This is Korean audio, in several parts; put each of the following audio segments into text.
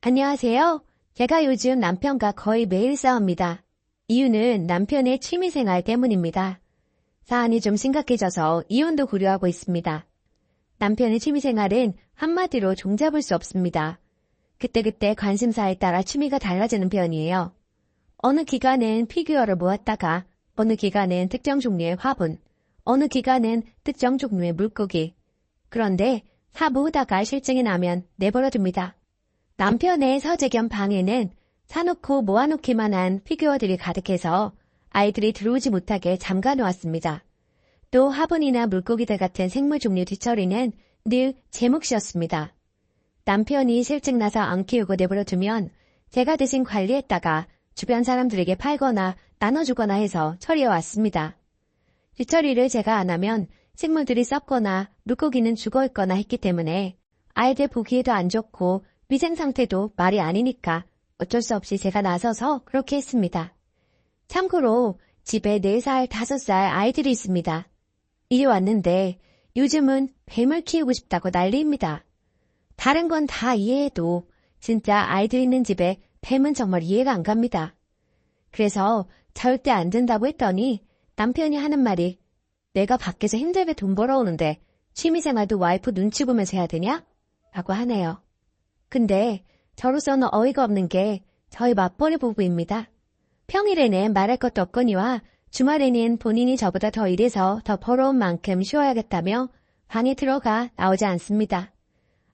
안녕하세요. 제가 요즘 남편과 거의 매일 싸웁니다. 이유는 남편의 취미생활 때문입니다. 사안이 좀 심각해져서 이혼도 고려하고 있습니다. 남편의 취미생활은 한마디로 종잡을 수 없습니다. 그때그때 관심사에 따라 취미가 달라지는 편이에요. 어느 기간엔 피규어를 모았다가 어느 기간엔 특정 종류의 화분, 어느 기간엔 특정 종류의 물고기. 그런데 다 모으다가 실증이 나면 내버려둡니다. 남편의 서재 겸 방에는 사놓고 모아놓기만 한 피규어들이 가득해서 아이들이 들어오지 못하게 잠가놓았습니다. 또 화분이나 물고기들 같은 생물 종류 뒤처리는 늘 제 몫이었습니다. 남편이 실증나서 안 키우고 내버려두면 제가 대신 관리했다가 주변 사람들에게 팔거나 나눠주거나 해서 처리해왔습니다. 뒤처리를 제가 안 하면 식물들이 썩거나 물고기는 죽어있거나 했기 때문에 아이들 보기에도 안 좋고 위생 상태도 말이 아니니까 어쩔 수 없이 제가 나서서 그렇게 했습니다. 참고로 집에 4살, 5살 아이들이 있습니다. 이제 왔는데 요즘은 뱀을 키우고 싶다고 난리입니다. 다른 건 다 이해해도 진짜 아이들 있는 집에 뱀은 정말 이해가 안 갑니다. 그래서 절대 안 된다고 했더니 남편이 하는 말이 내가 밖에서 힘들게 돈 벌어오는데 취미생활도 와이프 눈치 보면서 해야 되냐? 라고 하네요. 근데 저로서는 어이가 없는 게 저희 맞벌이 부부입니다. 평일에는 말할 것도 없거니와 주말에는 본인이 저보다 더 일해서 더 벌어온 만큼 쉬어야겠다며 방에 들어가 나오지 않습니다.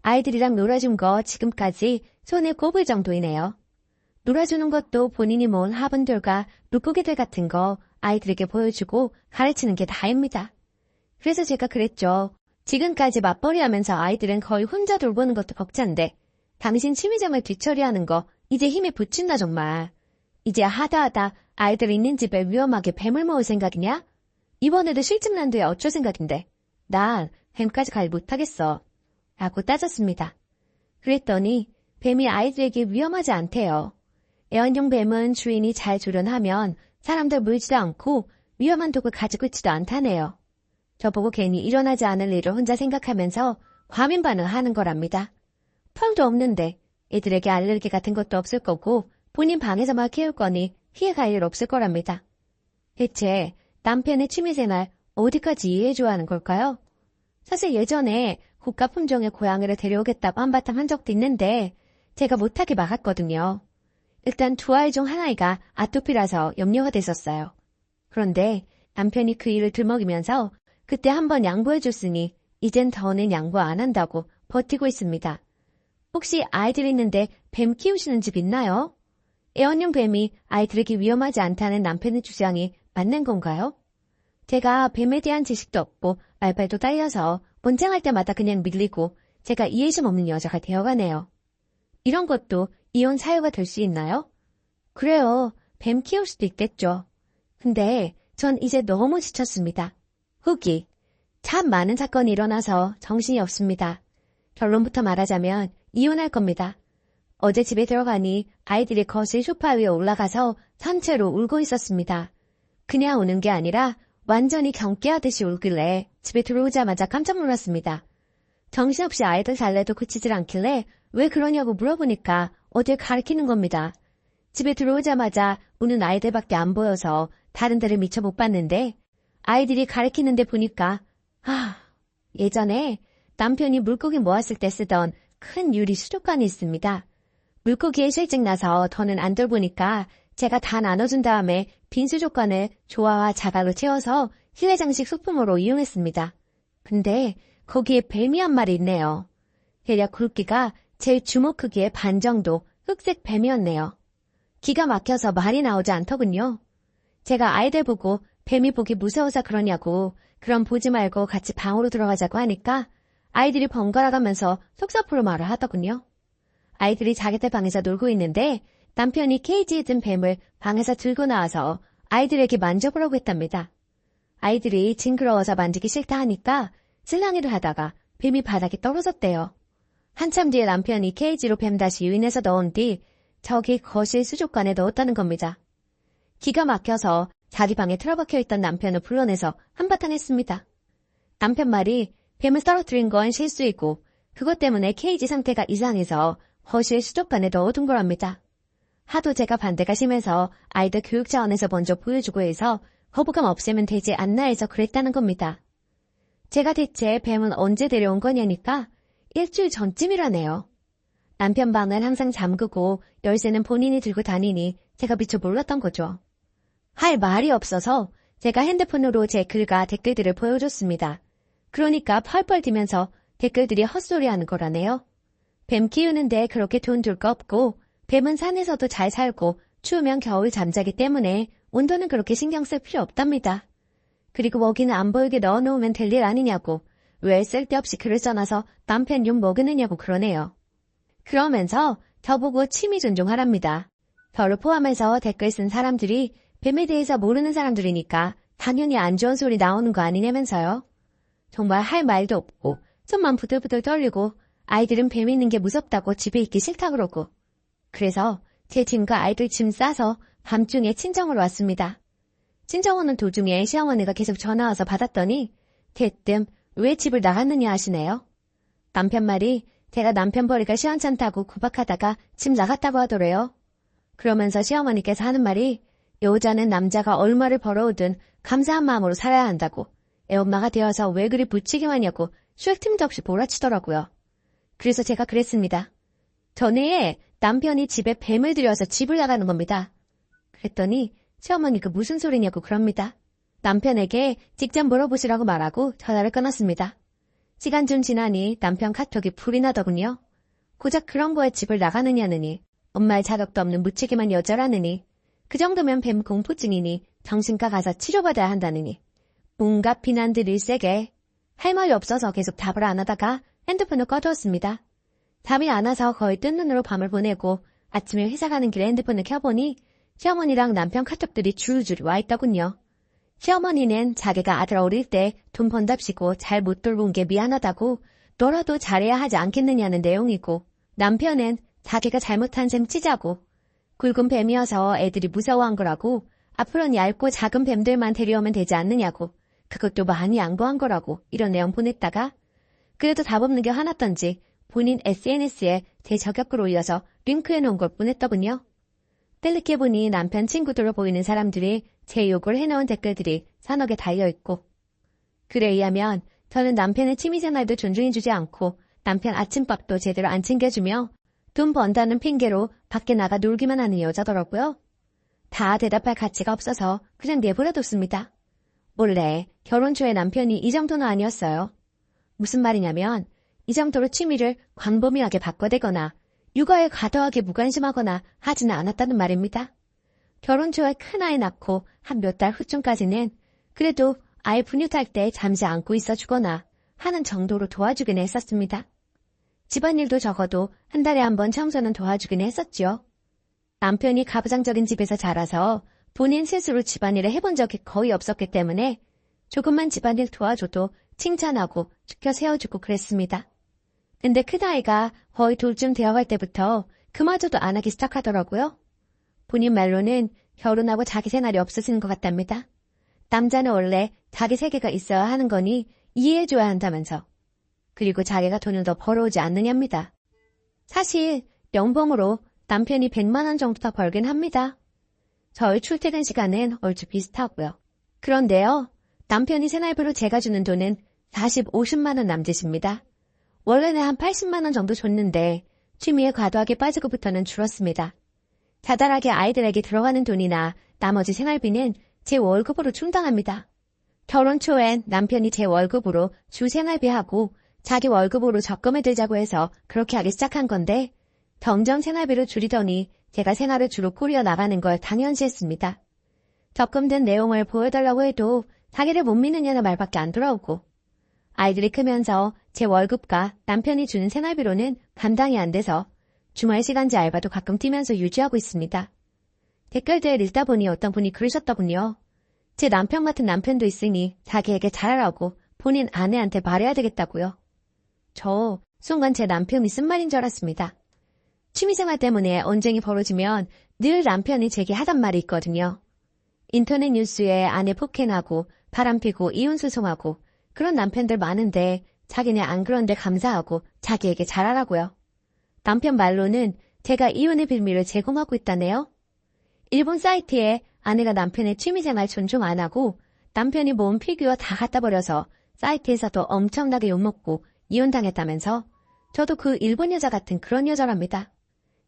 아이들이랑 놀아준 거 지금까지 손에 꼽을 정도이네요. 놀아주는 것도 본인이 모은 화분들과 물고기들 같은 거 아이들에게 보여주고 가르치는 게 다입니다. 그래서 제가 그랬죠. 지금까지 맞벌이 하면서 아이들은 거의 혼자 돌보는 것도 벅찬데 당신 취미생활 뒤처리하는 거 이제 힘에 붙인다 정말. 이제 하다 아이들 있는 집에 위험하게 뱀을 모을 생각이냐? 이번에도 실증난 뒤에 어쩔 생각인데 난 뱀까지 갈 못하겠어. 라고 따졌습니다. 그랬더니 뱀이 아이들에게 위험하지 않대요. 애완용 뱀은 주인이 잘 조련하면 사람들 물지도 않고 위험한 독을 가지고 있지도 않다네요. 저보고 괜히 일어나지 않을 일을 혼자 생각하면서 과민 반응하는 거랍니다. 털도 없는데 애들에게 알레르기 같은 것도 없을 거고 본인 방에서만 키울 거니 피해갈 일 없을 거랍니다. 대체 남편의 취미생활 어디까지 이해해줘야 하는 걸까요? 사실 예전에 고가 품종의 고양이를 데려오겠다고 한바탕 한 적도 있는데 제가 못하게 막았거든요. 일단 2아이 중 하나가 아토피라서 염려가 됐었어요. 그런데 남편이 그 일을 들먹이면서 그때 한번 양보해줬으니 이젠 더는 양보 안 한다고 버티고 있습니다. 혹시 아이들 있는데 뱀 키우시는 집 있나요? 애완용 뱀이 아이들에게 위험하지 않다는 남편의 주장이 맞는 건가요? 제가 뱀에 대한 지식도 없고 말발도 딸려서 본청할 때마다 그냥 밀리고 제가 이해심 없는 여자가 되어가네요. 이런 것도 이혼 사유가 될 수 있나요? 그래요. 뱀 키울 수도 있겠죠. 근데 전 이제 너무 지쳤습니다. 후기. 참 많은 사건이 일어나서 정신이 없습니다. 결론부터 말하자면 이혼할 겁니다. 어제 집에 들어가니 아이들이 거실 소파 위에 올라가서 산채로 울고 있었습니다. 그냥 우는 게 아니라 완전히 경계하듯이 울길래 집에 들어오자마자 깜짝 놀랐습니다. 정신없이 아이들 달래도 그치질 않길래 왜 그러냐고 물어보니까 어딜 가리키는 겁니다. 집에 들어오자마자 우는 아이들밖에 안 보여서 다른 데를 미처 못 봤는데 아이들이 가리키는데 보니까 예전에 남편이 물고기 모았을 때 쓰던 큰 유리 수족관이 있습니다. 물고기에 실증 나서 더는 안 돌보니까 제가 다 나눠준 다음에 빈 수족관을 조화와 자갈로 채워서 희외장식 소품으로 이용했습니다. 근데 거기에 뱀이 한 마리 있네요. 대략 굵기가 제 주먹 크기의 반 정도 흑색 뱀이었네요. 기가 막혀서 말이 나오지 않더군요. 제가 아이들 보고 뱀이 보기 무서워서 그러냐고 그럼 보지 말고 같이 방으로 들어가자고 하니까 아이들이 번갈아 가면서 속사포로 말을 하더군요. 아이들이 자기들 방에서 놀고 있는데 남편이 케이지에 든 뱀을 방에서 들고 나와서 아이들에게 만져보라고 했답니다. 아이들이 징그러워서 만지기 싫다 하니까 쓸랑이를 하다가 뱀이 바닥에 떨어졌대요. 한참 뒤에 남편이 케이지로 뱀 다시 유인해서 넣은 뒤 저기 거실 수족관에 넣었다는 겁니다. 기가 막혀서 자기 방에 틀어박혀 있던 남편을 불러내서 한바탕 했습니다. 남편 말이 뱀을 떨어뜨린 건 실수이고 그것 때문에 케이지 상태가 이상해서 허실 수족관에 넣어둔 거랍니다. 하도 제가 반대가 심해서 아이들 교육 차원에서 먼저 보여주고 해서 거부감 없애면 되지 않나 해서 그랬다는 겁니다. 제가 대체 뱀은 언제 데려온 거냐니까 일주일 전쯤이라네요. 남편 방은 항상 잠그고 열쇠는 본인이 들고 다니니 제가 미처 몰랐던 거죠. 할 말이 없어서 제가 핸드폰으로 제 글과 댓글들을 보여줬습니다. 그러니까 펄펄 뛰면서 댓글들이 헛소리하는 거라네요. 뱀 키우는데 그렇게 돈 들 거 없고 뱀은 산에서도 잘 살고 추우면 겨울 잠자기 때문에 온도는 그렇게 신경 쓸 필요 없답니다. 그리고 먹이는 안 보이게 넣어놓으면 될 일 아니냐고 왜 쓸데없이 글을 써놔서 남편 욕 먹으느냐고 그러네요. 그러면서 저보고 취미 존중하랍니다. 저를 포함해서 댓글 쓴 사람들이 뱀에 대해서 모르는 사람들이니까 당연히 안 좋은 소리 나오는 거 아니냐면서요. 정말 할 말도 없고 손만 부들부들 떨리고 아이들은 뱀 있는 게 무섭다고 집에 있기 싫다 그러고 그래서 제 짐과 아이들 짐 싸서 밤중에 친정으로 왔습니다. 친정 오는 도중에 시어머니가 계속 전화와서 받았더니 대뜸 왜 집을 나갔느냐 하시네요. 남편 말이 제가 남편 버리가 시원찮다고 구박하다가 집 나갔다고 하더래요. 그러면서 시어머니께서 하는 말이 여자는 남자가 얼마를 벌어오든 감사한 마음으로 살아야 한다고 애엄마가 되어서 왜 그리 부치기만 하냐고 쉴 틈도 없이 몰아치더라고요. 그래서 제가 그랬습니다. 전에 남편이 집에 뱀을 들여서 집을 나가는 겁니다. 그랬더니 시어머니가 무슨 소리냐고 그럽니다. 남편에게 직접 물어보시라고 말하고 전화를 끊었습니다. 시간 좀 지나니 남편 카톡이 불이 나더군요. 고작 그런 거에 집을 나가느냐느니 엄마의 자격도 없는 무책임한 여자라느니 그 정도면 뱀 공포증이니 정신과 가서 치료받아야 한다느니 온갖 비난들 일세게 할 말이 없어서 계속 답을 안 하다가 핸드폰을 꺼두었습니다. 잠이 안 와서 거의 뜬 눈으로 밤을 보내고 아침에 회사 가는 길에 핸드폰을 켜보니 시어머니랑 남편 카톡들이 줄줄이 와 있더군요. 시어머니는 자기가 아들 어릴 때 돈 번답시고 잘 못 돌본 게 미안하다고 너라도 잘해야 하지 않겠느냐는 내용이고 남편은 자기가 잘못한 셈 치자고 굵은 뱀이어서 애들이 무서워한 거라고 앞으로는 얇고 작은 뱀들만 데려오면 되지 않느냐고 그것도 많이 양보한 거라고 이런 내용 보냈다가 그래도 답 없는 게 화났던지 본인 SNS에 제 저격글 올려서 링크해놓은 걸 보냈더군요. 텔레게 보니 남편 친구들로 보이는 사람들이 제 욕을 해놓은 댓글들이 서너 개 달려있고 글에 의하면 저는 남편의 취미생활도 존중해주지 않고 남편 아침밥도 제대로 안 챙겨주며 돈 번다는 핑계로 밖에 나가 놀기만 하는 여자더라고요. 다 대답할 가치가 없어서 그냥 내버려뒀습니다. 원래 결혼 초에 남편이 이 정도는 아니었어요. 무슨 말이냐면 이 정도로 취미를 광범위하게 바꿔대거나 육아에 과도하게 무관심하거나 하지는 않았다는 말입니다. 결혼 초에 큰아이 낳고 한 몇 달 후쯤까지는 그래도 아이 분유탈 때 잠시 안고 있어주거나 하는 정도로 도와주긴 했었습니다. 집안일도 적어도 한 달에 한 번 청소는 도와주긴 했었지요. 남편이 가부장적인 집에서 자라서 본인 스스로 집안일을 해본 적이 거의 없었기 때문에 조금만 집안일 도와줘도 칭찬하고 지켜 세워주고 그랬습니다. 근데 큰아이가 거의 돌쯤 되어갈 때부터 그마저도 안 하기 시작하더라고요. 본인 말로는 결혼하고 자기 생활이 없어지는 것 같답니다. 남자는 원래 자기 세계가 있어야 하는 거니 이해해줘야 한다면서. 그리고 자기가 돈을 더 벌어오지 않느냐입니다. 사실 연봉으로 남편이 100만 원 정도 더 벌긴 합니다. 저희 출퇴근 시간은 얼추 비슷하고요. 그런데요, 남편이 생활비로 제가 주는 돈은 40, 50만 원 남짓입니다. 원래는 한 80만 원 정도 줬는데 취미에 과도하게 빠지고부터는 줄었습니다. 자잘하게 아이들에게 들어가는 돈이나 나머지 생활비는 제 월급으로 충당합니다. 결혼 초엔 남편이 제 월급으로 주 생활비하고 자기 월급으로 적금에 들자고 해서 그렇게 하기 시작한 건데 점점 생활비를 줄이더니 제가 생활을 주로 꾸려 나가는 걸 당연시했습니다. 적금든 내용을 보여달라고 해도 자기를 못 믿느냐는 말밖에 안 돌아오고 아이들이 크면서 제 월급과 남편이 주는 생활비로는 감당이 안 돼서 주말 시간제 알바도 가끔 뛰면서 유지하고 있습니다. 댓글들 읽다 보니 어떤 분이 그러셨더군요. 제 남편 같은 남편도 있으니 자기에게 잘하라고 본인 아내한테 말해야 되겠다고요. 저 순간 제 남편이 쓴 말인 줄 알았습니다. 취미생활 때문에 언쟁이 벌어지면 늘 남편이 제게 하던 말이 있거든요. 인터넷 뉴스에 아내 폭행하고 바람피고 이혼소송하고 그런 남편들 많은데 자기네 안 그런데 감사하고 자기에게 잘하라고요. 남편 말로는 제가 이혼의 빌미를 제공하고 있다네요. 일본 사이트에 아내가 남편의 취미생활 존중 안 하고 남편이 모은 피규어 다 갖다 버려서 사이트에서도 엄청나게 욕먹고 이혼당했다면서 저도 그 일본 여자 같은 그런 여자랍니다.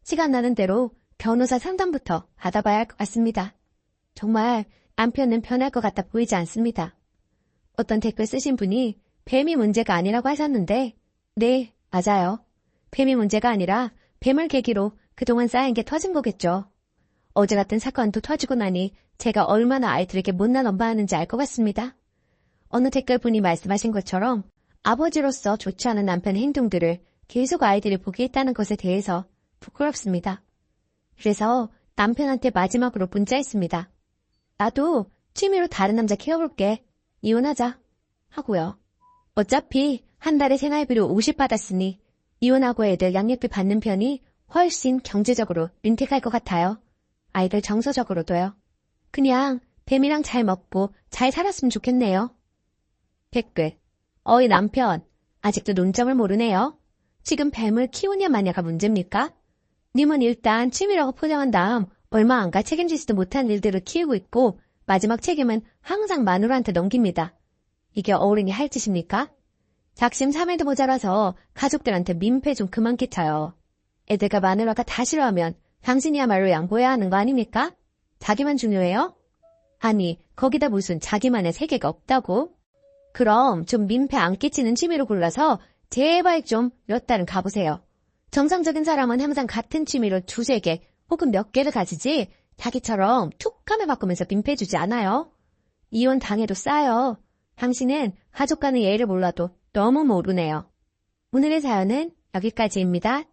시간 나는 대로 변호사 상담부터 받아봐야 할 것 같습니다. 정말 남편은 변할 것 같아 보이지 않습니다. 어떤 댓글 쓰신 분이 뱀이 문제가 아니라고 하셨는데 네, 맞아요. 뱀이 문제가 아니라 뱀을 계기로 그동안 쌓인 게 터진 거겠죠. 어제 같은 사건도 터지고 나니 제가 얼마나 아이들에게 못난 엄마하는지 알 것 같습니다. 어느 댓글 분이 말씀하신 것처럼 아버지로서 좋지 않은 남편의 행동들을 계속 아이들이 보게 했다는 것에 대해서 부끄럽습니다. 그래서 남편한테 마지막으로 문자했습니다. 나도 취미로 다른 남자 키워볼게. 이혼하자. 하고요. 어차피 한 달에 생활비로 50 받았으니 이혼하고 애들 양육비 받는 편이 훨씬 경제적으로 윤택할 것 같아요. 아이들 정서적으로도요. 그냥 뱀이랑 잘 먹고 잘 살았으면 좋겠네요. 댓글. 어이 남편, 아직도 논점을 모르네요. 지금 뱀을 키우냐 마냐가 문제입니까? 님은 일단 취미라고 포장한 다음 얼마 안 가 책임지지도 못한 일들을 키우고 있고 마지막 책임은 항상 마누라한테 넘깁니다. 이게 어른이 할 짓입니까? 작심 삼일도 모자라서 가족들한테 민폐 좀 그만 끼쳐요. 애들과 마누라가 다 싫어하면 당신이야말로 양보해야 하는 거 아닙니까? 자기만 중요해요? 아니, 거기다 무슨 자기만의 세계가 없다고? 그럼 좀 민폐 안 끼치는 취미로 골라서 제발 좀 몇 달은 가보세요. 정상적인 사람은 항상 같은 취미로 두세 개 혹은 몇 개를 가지지 자기처럼 툭 하며 바꾸면서 민폐 주지 않아요. 이혼 당해도 싸요. 당신은 가족 간의 예의를 몰라도 너무 모르네요. 오늘의 사연은 여기까지입니다.